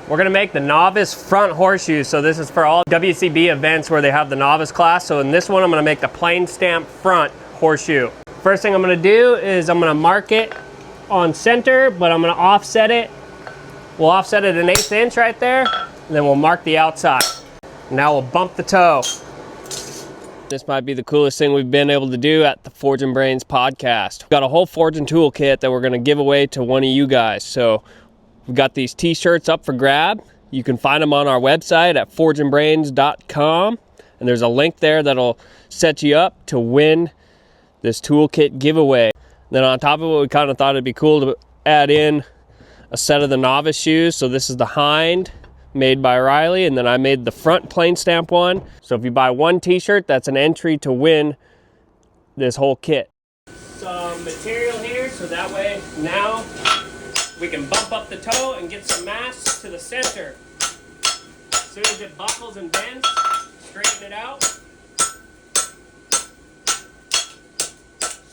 We're gonna make the novice front horseshoe. So this is for all WCB events where they have the novice class. So in this one, I'm gonna make the plain stamp front horseshoe. First thing I'm gonna do is I'm gonna mark it on center, but I'm gonna offset it. We'll offset it 1/8 inch right there, and then we'll mark the outside. Now we'll bump the toe. This might be the coolest thing we've been able to do at the Forging Brains podcast. We've got a whole forging toolkit that we're gonna give away to one of you guys. So we've got these t-shirts up for grab. You can find them on our website at forgingbrains.com. And there's a link there that'll set you up to win this toolkit giveaway. Then on top of it, we kind of thought it'd be cool to add in a set of the novice shoes. So this is the hind made by Riley, and then I made the front plain stamp one. So if you buy one t-shirt, that's an entry to win this whole kit. Some material here, so that way now we can bump up the toe and get some mass to the center. As soon as it buckles and bends, straighten it out.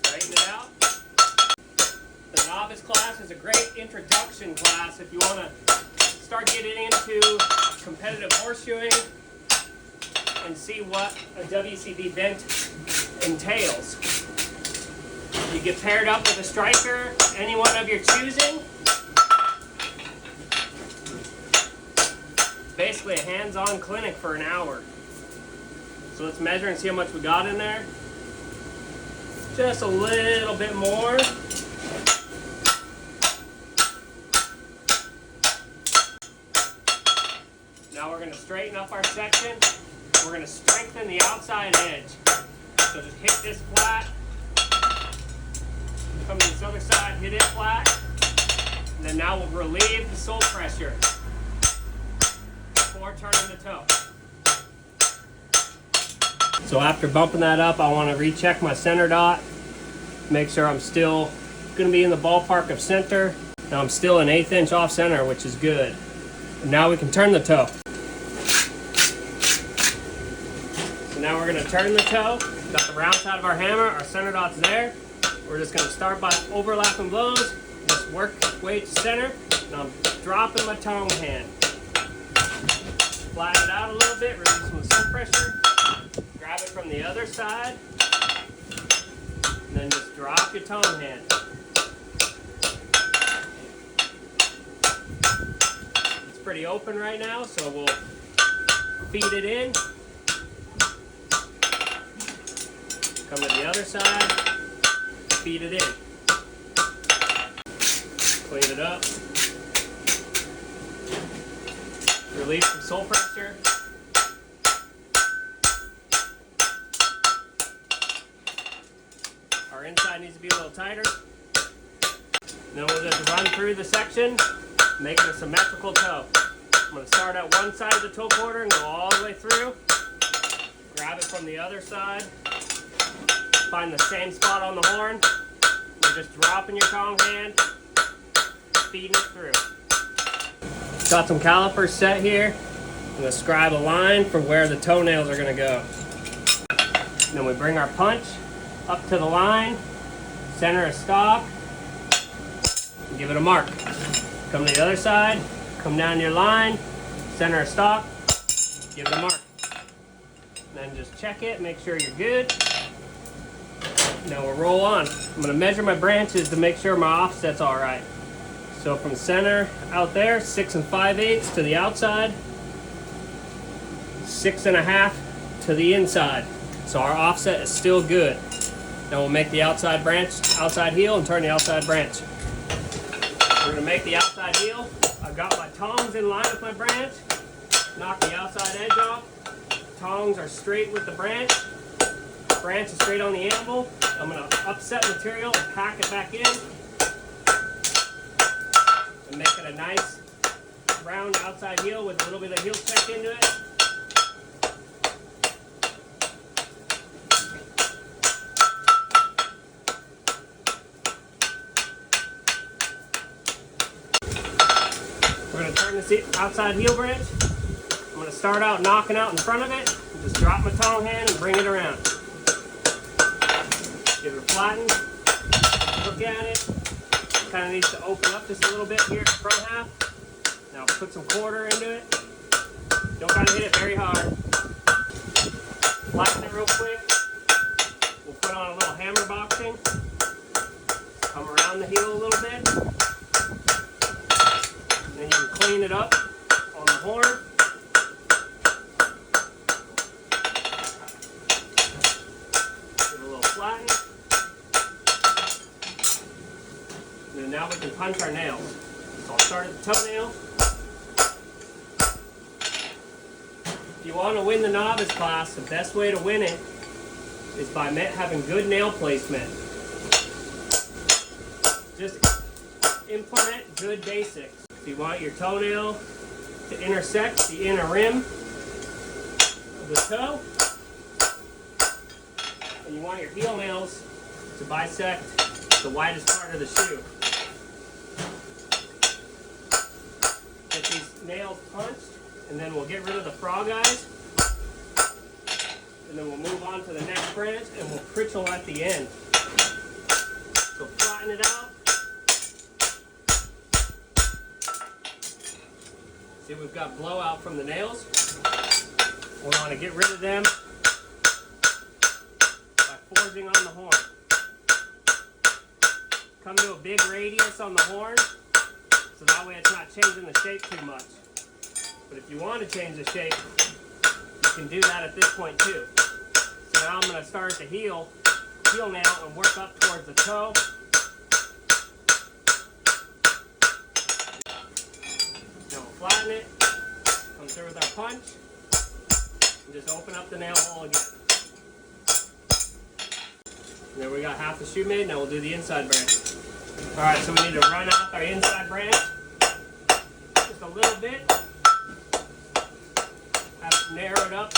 Straighten it out. The novice class is a great introduction class if you want to start getting into competitive horseshoeing and see what a WCB bent entails. You get paired up with a striker, anyone of your choosing. Basically a hands-on clinic for an hour. So let's measure and see how much we got in there. Just a little bit more. Now we're going to straighten up our section. We're going to strengthen the outside edge. So just hit this flat. Come to this other side, hit it flat. And then now we'll relieve the sole pressure before turning the toe. So after bumping that up, I want to recheck my center dot. Make sure I'm still going to be in the ballpark of center. Now I'm still an 1/8 inch off center, which is good. And now we can turn the toe. So now we're going to turn the toe. Got the round side of our hammer, our center dot's there. We're just going to start by overlapping blows. Just work way to center. And I'm dropping my tongue hand. Flatten it out a little bit, release some sole pressure. Grab it from the other side. And then just drop your tongue hand. It's pretty open right now, so we'll feed it in. Come to the other side. Feed it in. Clean it up. Release some sole pressure. Our inside needs to be a little tighter. Then we'll just run through the section, making a symmetrical toe. I'm going to start at one side of the toe quarter and go all the way through. Grab it from the other side. Find the same spot on the horn. You're just dropping your tongue hand, feeding it through. Got some calipers set here. I'm going to scribe a line for where the toenails are going to go. And then we bring our punch up to the line, center a stock, and give it a mark. Come to the other side, come down your line, center a stock, give it a mark. And then just check it, make sure you're good. Now we'll roll on. I'm going to measure my branches to make sure my offset's all right. So from center out there, 6 5/8 to the outside, 6 1/2 to the inside. So our offset is still good. Now we'll make the outside branch, outside heel, and turn the outside branch. We're going to make the outside heel. I've got my tongs in line with my branch. Knock the outside edge off. Tongs are straight with the branch. Branch is straight on the anvil. I'm going to upset material and pack it back in. And make it a nice round outside heel with a little bit of heel check into it. We're going to turn this outside heel branch. I'm going to start out knocking out in front of it. Just drop my tongue hand and bring it around. Give it a flatten. Look at it. Kind of needs to open up just a little bit here at the front half. Now put some quarter into it. Don't try to hit it very hard. Flatten it real quick. We'll put on a little hammer boxing. Come around the heel a little bit. Then you can clean it up on the horn. Give it a little flatten. And then now we can punch our nails. So I'll start at the toenail. If you want to win the novice class, the best way to win it is by having good nail placement. Just implement good basics. So you want your toenail to intersect the inner rim of the toe. And you want your heel nails to bisect the widest part of the shoe. Get these nails punched, and then we'll get rid of the frog eyes. And then we'll move on to the next branch, and we'll pritchel at the end. So flatten it out. See, we've got blowout from the nails. We want to get rid of them by forging on the horn. Come to a big radius on the horn, so that way it's not changing the shape too much. But if you want to change the shape, you can do that at this point too. So now I'm going to start at the heel nail and work up towards the toe. Now we'll flatten it, come through with our punch, and just open up the nail hole again. And then we got half the shoe made. Now we'll do the inside branch. Alright, so we need to run out our inside branch just a little bit. Have it narrowed up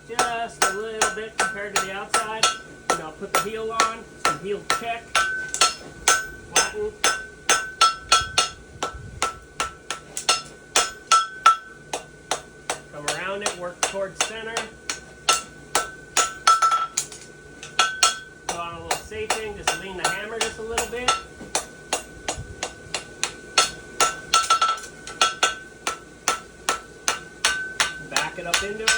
just a little bit compared to the outside. And I'll put the heel on, some heel check, flatten. Come around it, work towards center. Put on a little safing, just lean the hammer just a little bit. Back it up into it.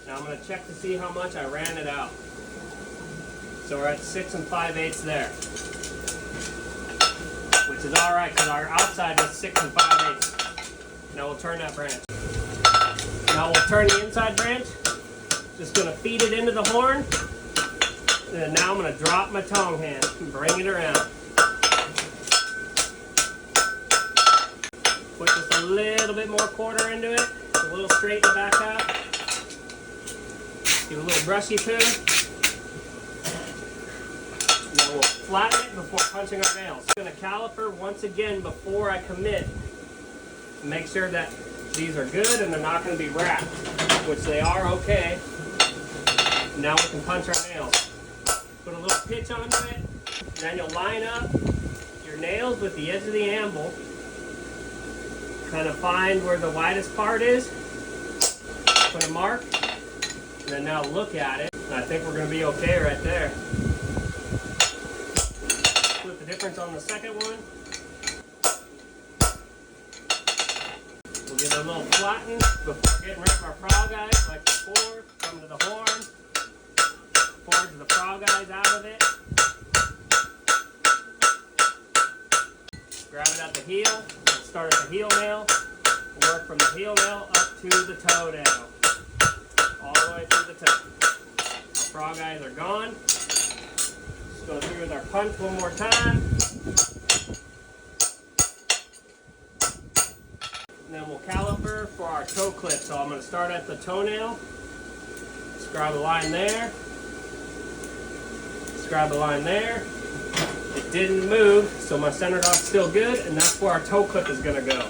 Now I'm going to check to see how much I ran it out. So we're at 6 5/8 there. Which is alright because our outside was 6 5/8. Now we'll turn that branch. Now we'll turn the inside branch. Just going to feed it into the horn. And then now I'm going to drop my tongue hand and bring it around. Put just a little bit more quarter into it. A little straight in the back half. Give a little brushy poo. And then we'll flatten it before punching our nails. I'm going to caliper once again before I commit. Make sure that these are good and they're not going to be wrapped, which they are okay. Now we can punch our nails. Put a little pitch onto it. And then you'll line up your nails with the edge of the anvil. Kind of find where the widest part is. Put a mark. And then now look at it. And I think we're going to be okay right there. Split the difference on the second one. We'll give it a little flatten before getting rid of our frog eyes like before. Come to the horn. Forge the frog eyes out of it. Grab it at the heel. We'll start at the heel nail. Work from the heel nail up to the toenail. All the way through the toe. The frog eyes are gone. Just go through with our punch one more time. And then we'll caliper for our toe clip. So I'm going to start at the toenail. Scribe a line there. Scribe a line there. It didn't move, so my center dot's still good, and that's where our toe clip is going to go.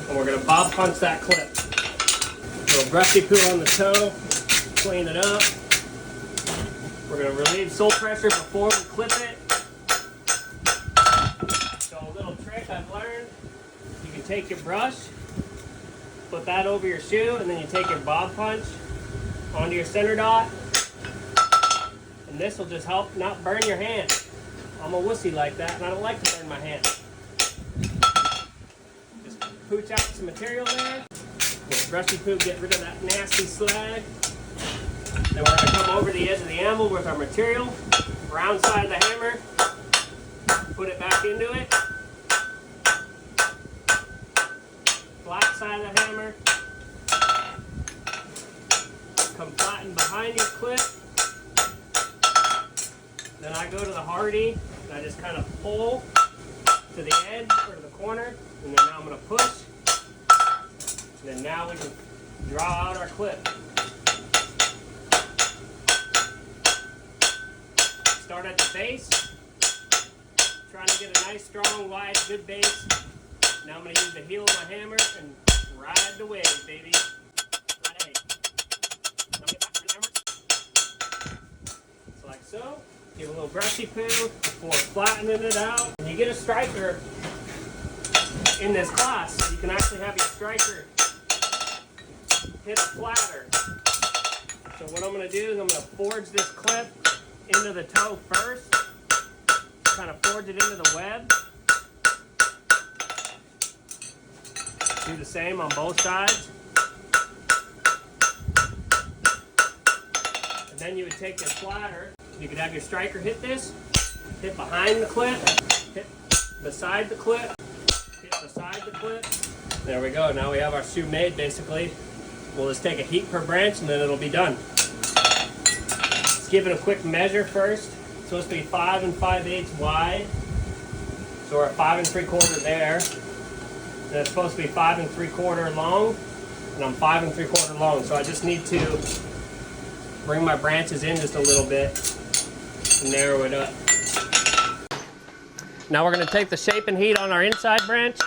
And we're going to bob punch that clip. A little brushy poo on the toe, clean it up. We're going to relieve sole pressure before we clip it. So a little trick I've learned, you can take your brush, put that over your shoe, and then you take your bob punch onto your center dot. And this will just help not burn your hand. I'm a wussy like that, and I don't like to burn my hand. Just pooch out some material there. With brushy poo, get rid of that nasty slag. Then we're going to come over the edge of the anvil with our material, round side of the hammer, put it back into it, flat side of the hammer, come flatten behind your clip. Then I go to the hardy, and I just kind of pull to the edge or to the corner, and then now I'm going to push. And then now we can draw out our clip. Start at the base, trying to get a nice, strong, wide, good base. Now I'm going to use the heel of my hammer and ride the wave, baby. Right ahead. Now get back to the hammer. Just like so. Give a little brushy poo before flattening it out. And you get a striker in this class, so you can actually have your striker hit a flatter. So what I'm going to do is I'm going to forge this clip into the toe first, kind of forge it into the web. Do the same on both sides. And then you would take this flatter. You could have your striker hit this, hit behind the clip, hit beside the clip, hit beside the clip. There we go. Now we have our shoe made basically. We'll just take a heat per branch and then it'll be done. Let's give it a quick measure first. It's supposed to be 5 5/8 wide. So we're at 5 3/4 there. And it's supposed to be 5 3/4 long. And I'm 5 3/4 long. So I just need to bring my branches in just a little bit and narrow it up. Now we're going to take the shape and heat on our inside branch.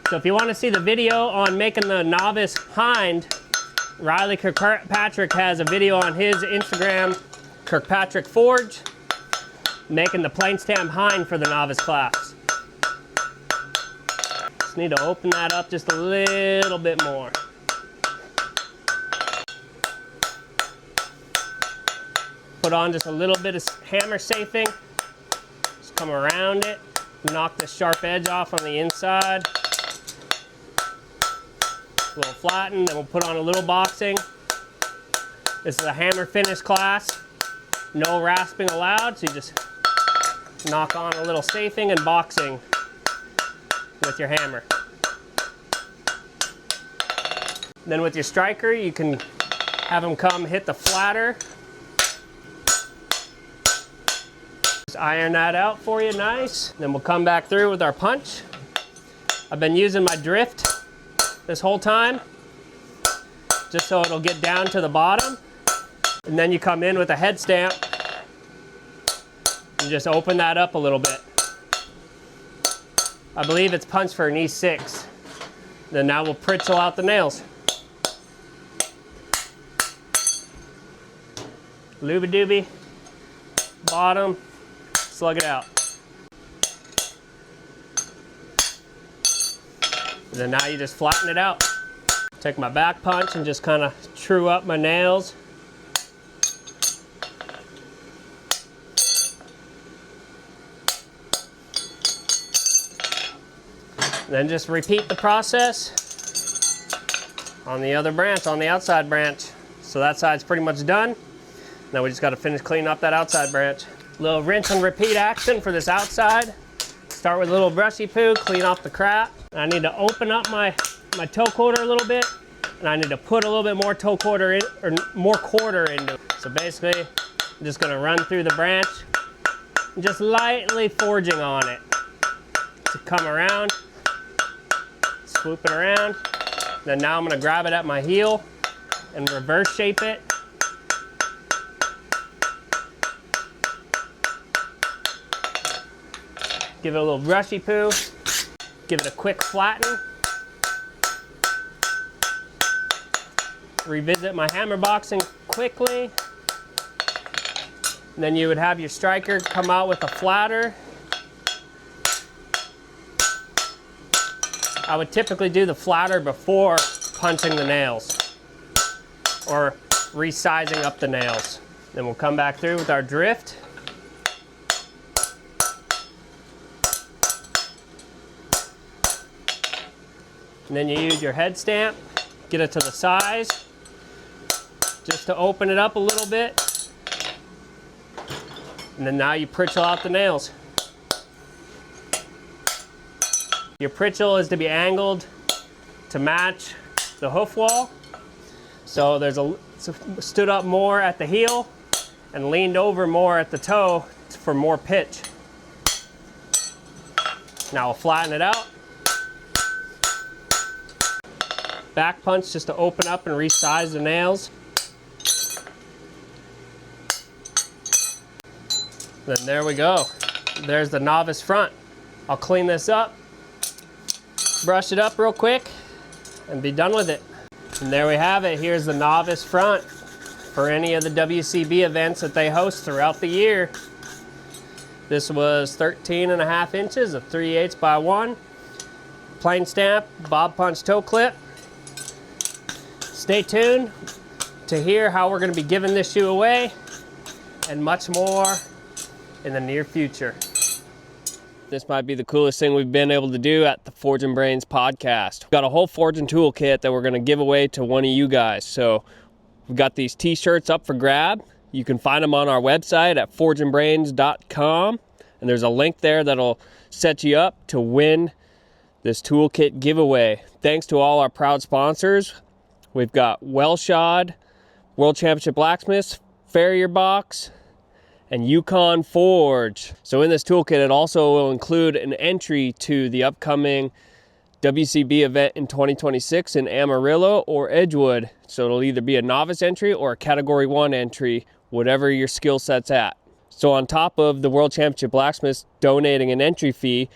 So if you want to see the video on making the novice hind, Riley Kirkpatrick has a video on his Instagram, Kirkpatrick Forge, making the plain stamp hind for the novice class. Just need to open that up just a little bit more. Put on just a little bit of hammer safing. Just come around it, knock the sharp edge off on the inside. A little flatten, then we'll put on a little boxing. This is a hammer finish class. No rasping allowed, so you just knock on a little safing and boxing with your hammer. Then with your striker, you can have them come hit the flatter. Just iron that out for you nice. Then we'll come back through with our punch. I've been using my drift this whole time, just so it'll get down to the bottom. And then you come in with a head stamp and just open that up a little bit. I believe it's punched for an E6. Then now we'll pritzel out the nails. Looby-dooby, bottom, slug it out. And then now you just flatten it out. Take my back punch and just kind of true up my nails. Then just repeat the process on the other branch, on the outside branch. So that side's pretty much done. Now we just got to finish cleaning up that outside branch. Little rinse and repeat action for this outside. Start with a little brushy poo, clean off the crap. I need to open up my toe quarter a little bit, and I need to put a little bit more toe quarter in, or more quarter into it. So basically, I'm just gonna run through the branch and just lightly forging on it. To come around, swoop it around. Then now I'm gonna grab it at my heel and reverse shape it. Give it a little brushy poo. Give it a quick flatten. Revisit my hammer boxing quickly. And then you would have your striker come out with a flatter. I would typically do the flatter before punching the nails or resizing up the nails. Then we'll come back through with our drift. And then you use your head stamp, get it to the size, just to open it up a little bit. And then now you pritchel out the nails. Your pritchel is to be angled to match the hoof wall. So there's stood up more at the heel and leaned over more at the toe for more pitch. Now we'll flatten it out. Back punch just to open up and resize the nails. Then there we go. There's the novice front. I'll clean this up, brush it up real quick, and be done with it. And there we have it. Here's the novice front for any of the WCB events that they host throughout the year. This was 13.5 inches of 3/8 by 1. Plain stamp, bob punch toe clip. Stay tuned to hear how we're going to be giving this shoe away and much more in the near future. This might be the coolest thing we've been able to do at the Forging Brains podcast. We've got a whole forging toolkit that we're going to give away to one of you guys. So we've got these t-shirts up for grab. You can find them on our website at forgingbrains.com. And there's a link there that'll set you up to win this toolkit giveaway. Thanks to all our proud sponsors. We've got Wellshod, World Championship Blacksmiths, Farrier Box, and Yukon Forge. So in this toolkit, it also will include an entry to the upcoming WCB event in 2026 in Amarillo or Edgewood. So it'll either be a novice entry or a category 1 entry, whatever your skill set's at. So on top of the World Championship Blacksmiths donating an entry fee,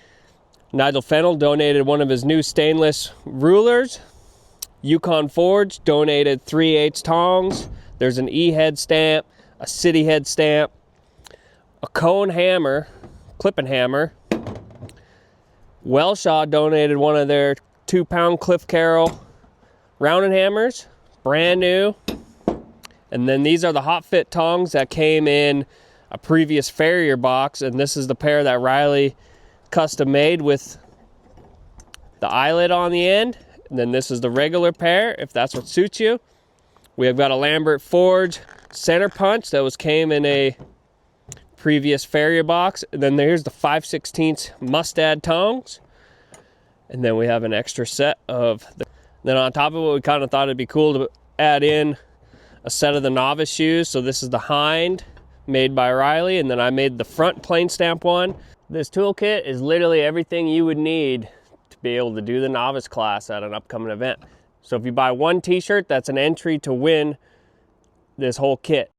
Nigel Fennell donated one of his new stainless rulers. Yukon Forge donated 3/8 tongs. There's an E head stamp, a city head stamp, a cone hammer, clipping hammer. Wellshod donated one of their 2-pound Cliff Carroll rounding hammers, brand new. And then these are the hot fit tongs that came in a previous Farrier box, and this is the pair that Riley custom made with the eyelet on the end. And then this is the regular pair, if that's what suits you. We have got a Lambert Forge center punch that came in a previous Farrier box. And then there's the 5/16 Mustad tongs. And then we have an extra set of then on top of it, we kind of thought it'd be cool to add in a set of the novice shoes. So this is the hind made by Riley, and then I made the front plain stamp one. This toolkit is literally everything you would need to be able to do the novice class at an upcoming event. So if you buy one t-shirt, that's an entry to win this whole kit.